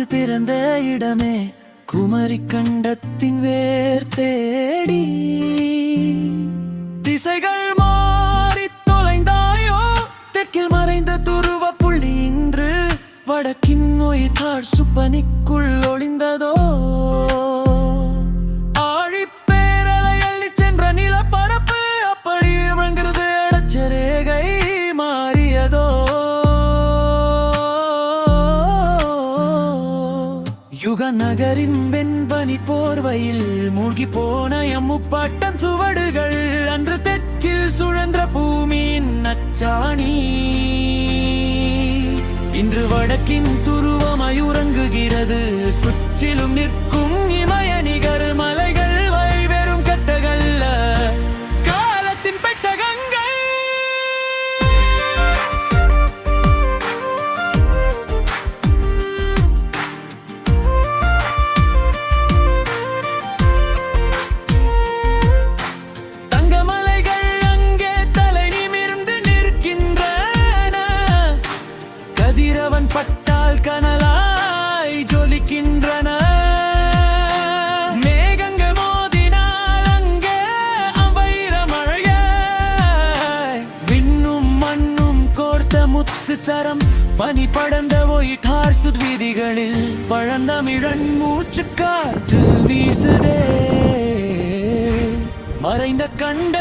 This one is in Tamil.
தமிழ் பிறந்த இடமே, குமரி கண்டத்தின் வேர் தேடி திசைகள் மாறி தொலைந்தாயோ. தெற்கில் மறைந்த துருவ புள்ளி இன்று வடக்கின் நோய்தாள் சுப்பனிக்குள் ஒளிந்ததோ. ஆழிப்பேரலை அள்ளி சென்ற நிலப்பரப்பு அப்படி விளங்குகிறது, அடச்சரேகை மாறியதோ. யுக நகரின் வெண்பனி போர்வையில் மூழ்கி போன எம்முப்பாட்டன் சுவடுகள் அன்று தெற்கில் சுழன்ற பூமியின் நச்சாணி இன்று வடக்கின் துருவமாய் உறங்குகிறது. சுற்றிலும் நிற்கும் இமய நிகர் மலைகள் வைவெறும் கட்டகல்ல, காலத்தின் பெட்டகங்கள். தங்கமலைகள் அங்கே தலை நிமிர்ந்து நிற்கின்றன, கதிரவன் பட்டால் கனலாய் ஜொலிக்கின்றன. மேகங்கள் மோதினால் அங்கே அவைர மழையாய் விண்ணும் மண்ணும் கோர்த்த முத்து சரம் பனி படர்ந்த ஒயிட்டார் சுத்வீதிகளில் பழந்தமிழன் மூச்சு காற்று வீசுதே. மறைந்த கண்ட